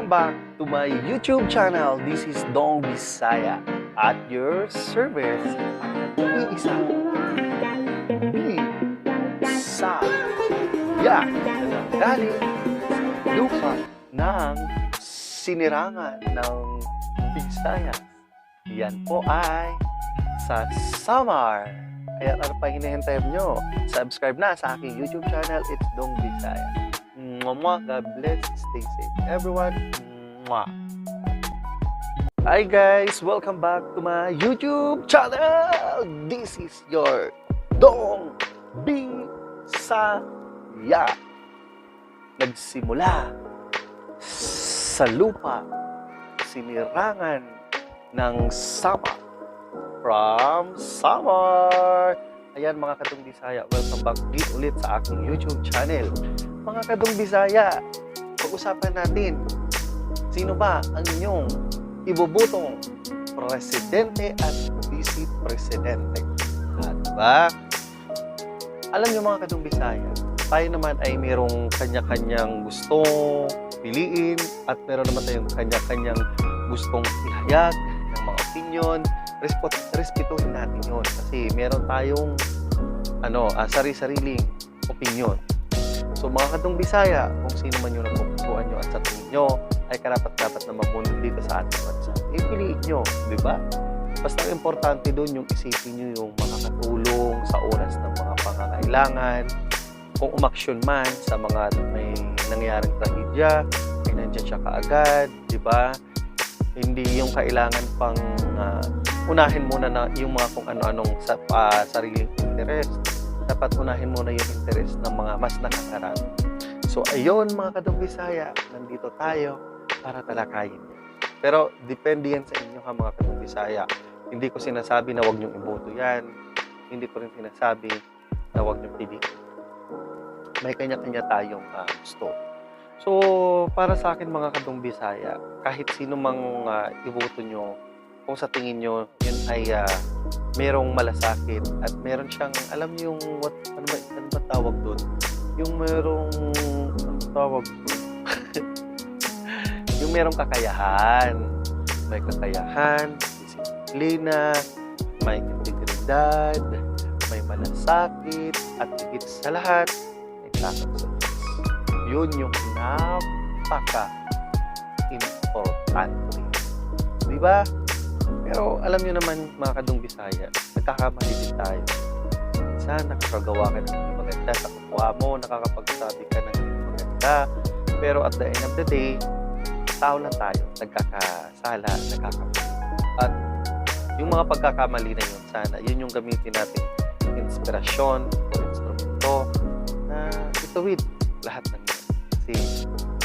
Welcome back to my YouTube channel. This is Dong Bisaya at your service. Iisa Bisaya na galing sa lupa ng sinirangan ng Bisaya. Yan po ay sa Samar. Kaya ano pa hinihintay nyo? Subscribe na sa aking YouTube channel. It's Dong Bisaya. Mwah, God bless. Stay safe, everyone. Mwah. Hi guys, welcome back to my YouTube channel. This is your Dong Bisaya. Nagsimula sa lupa, sinirangan ng Samar. From Samar. Ayan mga Kadong Bisaya, welcome back ulit sa aking YouTube channel. Mga Kadong Bisaya, pag-usapan natin, sino ba ang inyong ibubutong presidente at vice presidente? Diba? Alam niyo mga Kadong Bisaya, tayo naman ay mayroong kanya-kanyang gustong piliin at meron naman tayong kanya-kanyang gustong ihayag ng mga opinion. Respetuhin natin yun kasi meron tayong sari-sariling opinion. So mga Kadong Bisaya, kung sino man yung napupusuan nyo at sa tingin nyo ay karapat-dapat na mamunod dito sa ating bansa, piliin nyo, di ba? Basta importante doon yung isipin nyo yung makakatulong sa oras ng mga pangangailangan. Kung umaksyon man sa mga may nangyaring trahedya, ay nandiyan siya kaagad, di ba? Hindi yung kailangan pang unahin muna na yung mga kung ano-anong sariling interest. Dapat unahin muna yung interest ng mga mas nakakarami. So, ayun mga Kadong Bisaya, nandito tayo para talakayin. Pero, depende yan sa inyo mga Kadong Bisaya. Hindi ko sinasabi na huwag niyong iboto yan. Hindi ko rin sinasabi na huwag niyong piliin. May kanya-kanya tayong gusto. So, para sa akin mga Kadong Bisaya, kahit sino mang iboto nyo, kung sa tingin nyo, yun ay merong malasakit at meron siyang, alam niyo yung, ano ba tawag doon? Yung merong, ano tawag doon? Yung merong kakayahan. May kakayahan, disiplina, may integridad, may malasakit, at higit sa lahat, may takot sa Diyos. Yun yung napaka-importante. Diba? Pero alam nyo naman mga Kadong Bisaya, nagkakamali din tayo. Minsan nakakagawa ka ng hindi maganda sa kapwa mo, nakakapagsabi ka ng hindi maganda. Pero at the end of the day, tao lang tayo, nagkakasala, nagkakamali. At yung mga pagkakamali na yun, sana yun yung gamitin natin inspirasyon o instrumento na ituwid lahat ng yun. Kasi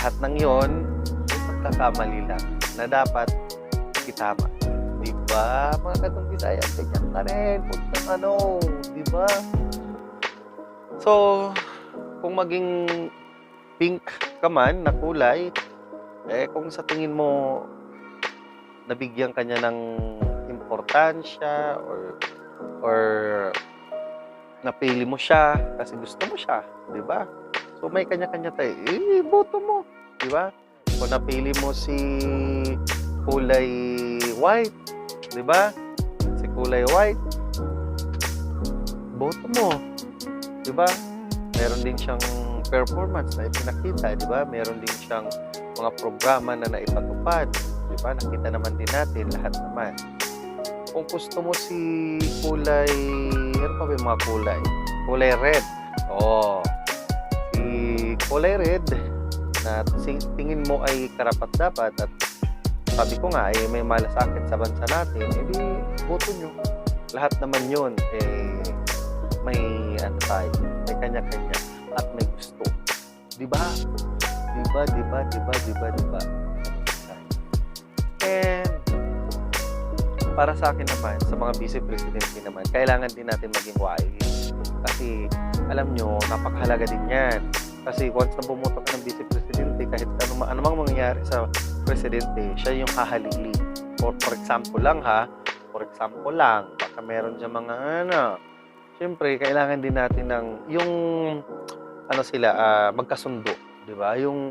lahat ng yun, yung pagkakamali lang na dapat itama. Diba? Mga Kadong Bisaya, ganyan na rin. Diba? So, kung maging pink ka man na kulay, kung sa tingin mo nabigyan ka niya ng importansya or napili mo siya kasi gusto mo siya, diba? So, may kanya-kanya tayo. Boto mo, diba? Kung napili mo si kulay white, di ba? Si kulay white, boto mo, di ba? Meron din siyang performance na ipinakita, di ba? Meron din siyang mga programa na naipatupad, di ba? Nakita naman din natin lahat naman. Kung gusto mo si kulay, ano pa ba yung mga kulay? Kulay red. Si kulay red na tingin mo ay karapat-dapat at sabi ko nga, may malasakit sa bansa natin, edi boto nyo. Lahat naman yun, may tayo, may kanya-kanya, at may gusto. Diba? Diba? And, para sa akin naman, sa mga vice-presidente naman, kailangan din natin maging wise. Kasi, alam nyo, napakahalaga din yan. Kasi once na bumoto ka ng vice-presidente, kahit anumang mangyayari sa presidente, siya yung hahalili. For example lang baka meron dyan mga siyempre, kailangan din natin ng yung magkasundo, di ba? Yung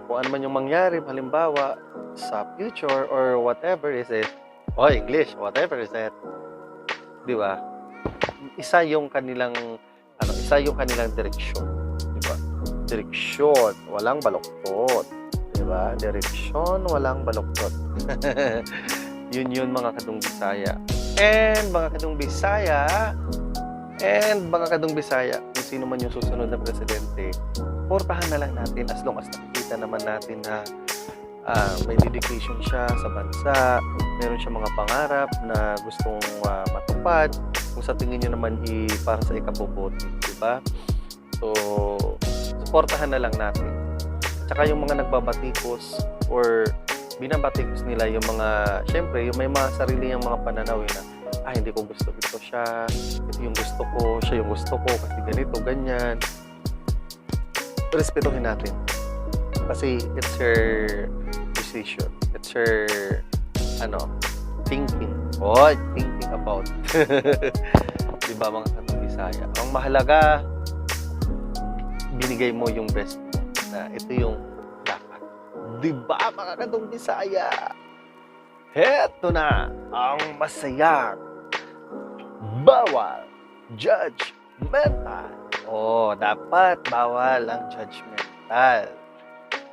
kung ano man yung mangyari, halimbawa, sa future or whatever is it, English, whatever is it, di ba? Isa yung kanilang direksyon, di ba? Direksyon, walang baluktot, di ba? Direksyon, walang baluktot. yun mga kadung Bisaya. And mga kadung Bisaya, kung sino man yung susunod na presidente, portahan na lang natin as long as nakikita naman natin na may dedication siya sa bansa, meron siya mga pangarap na gustong matupad, kung sa tingin nyo naman para sa ikabubuti, di ba? So, suportahan na lang natin. Tsaka yung mga nagbabatikos or binabatikos nila yung mga, syempre, yung may mga sarili yung mga pananaw na, hindi ko gusto siya, ito yung gusto ko, siya yung gusto ko, kasi ganito, ganyan. Respetuhin natin. Kasi it's her decision. It's her, thinking. Thinking about. Diba mga kadung Bisaya? Ang mahalaga, binigay mo yung best mo. Na ito yung dapat. Diba mga kadung Bisaya? Heto na ang masayang bawal judgmental. Dapat bawal ang judgmental.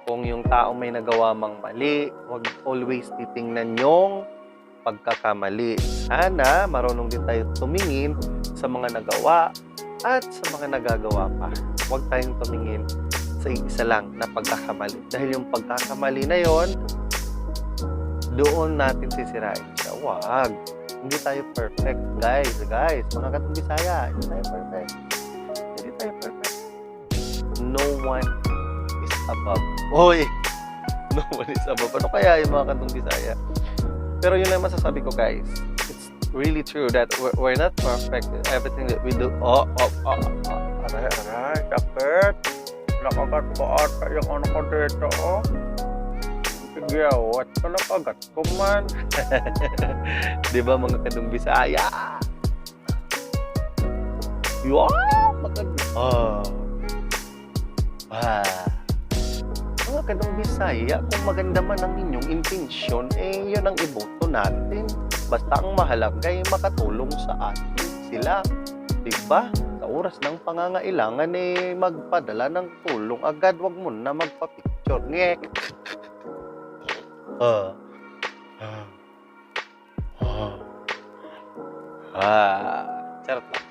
Kung yung tao may nagawa mang mali, huwag always titingnan yung pagkakamali. Sana marunong din tayo tumingin sa mga nagawa at sa mga nagagawa pa. Huwag tayong tumingin sa isa lang na pagkakamali. Dahil yung pagkakamali na yon, doon natin sisirain siya. Huwag. Hindi tayo perfect, guys. Mga kadung Bisaya, hindi tayo perfect. No one is above. No one is above. Ano kaya yung mga kadung Bisaya? Pero yun lang masasabi ko, guys. It's really true that we're not perfect. Everything that we do. Aray, kapit. Nakagat ko ata yung ano ko dito, Gawat ka na kagat ko man. Diba mga kadung Bisaya? Mga kadung Bisaya, kung maganda man ang inyong intensyon, yun ang iboto natin. Basta ang mahalaga ay makatulong sa atin sila. Diba? Sa oras ng pangangailangan, magpadala ng tulong agad. Wag mo na magpa-picture. Ngek! Charot lang.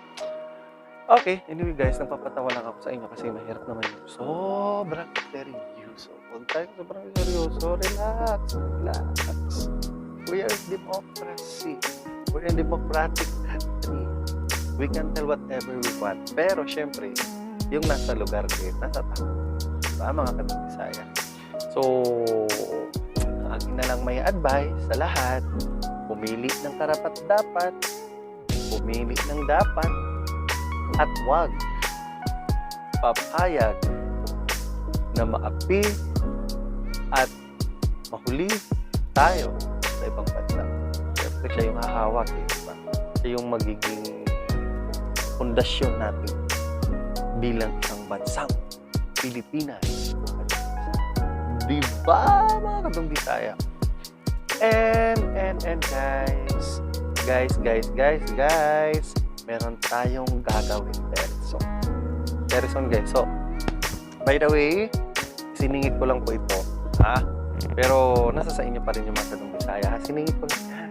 Okay, anyway guys, nagpapatawa lang ako sa inyo kasi mahirap naman yung sobrang seryoso. Huwag tayo sobrang seryoso. Relax. We are democracy. We're in democratic country. We can tell whatever we want. Pero syempre, yung nasa lugar din, nasa tao. Diba, mga kadung Bisaya? So, akin na lang may advice sa lahat. Pumili ng karapat-dapat. Pumili ng dapat. At wag papayag na maapi at mahuli tayo sa ibang bansa. Siyempre siya yung hahawak. Diba? Siya yung magiging pundasyon natin bilang isang bansang Pilipinas. Diba mga kadung Bisaya? And guys, meron tayong gagawin Terison guys. So, by the way, siningit ko lang po ito. Pero nasa sa inyo pa rin yung mga kadung Bisaya. Siningit ko lang yan.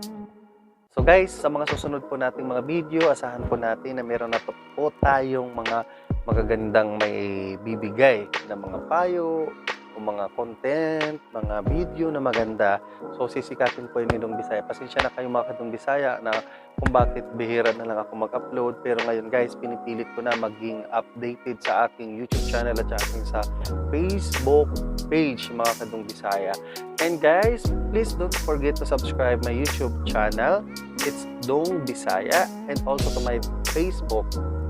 So guys, sa mga susunod po nating mga video, asahan po natin na meron na po tayong mga magagandang may bibigay na mga payo, o mga content, mga video na maganda. So sisikatin po yung Nindong Bisaya. Pasensya na kayo mga kadung Bisaya na kung bakit bihira na lang ako mag-upload. Pero ngayon guys, pinipilit ko na maging updated sa aking YouTube channel at sa aking sa Facebook page mga kadung Bisaya. And guys, please don't forget to subscribe my YouTube channel. It's Dong Bisaya. And also to my Facebook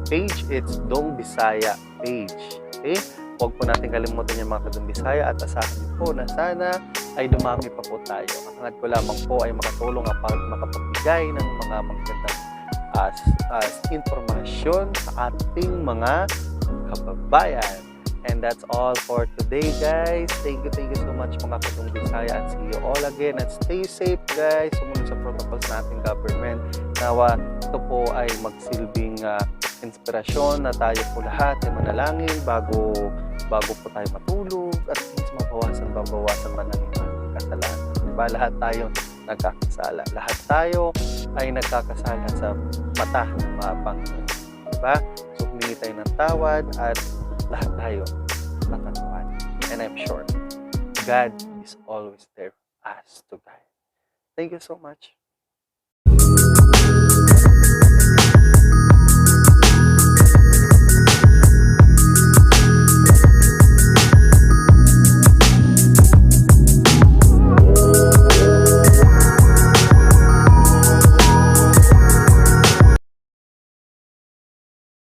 page, it's Dong Bisaya page. Okay? Huwag po natin kalimutan yung mga kadung Bisaya at asahan po na sana ay dumami pa po tayo. Ang hangad ko lamang po ay makatulong at makapagbigay ng mga magandang informasyon sa ating mga kababayan. And that's all for today, guys. Thank you so much mga katong Bisaya, and see you all again. And stay safe, guys. Sumunod sa protocols ng ating government. Nawa, ito po ay magsilbing inspirasyon na tayo po lahat ay manalangin bago po tayo matulog, at least mabawasan man ang ating kasalanan. Diba? Lahat tayo nagkakasala. Lahat tayo ay nagkakasala sa mata ng mga Panginoon. Diba? So, humingi tayo ng tawad at lahat tayo matatawanan. And I'm sure God is always there for us to guide. Thank you so much.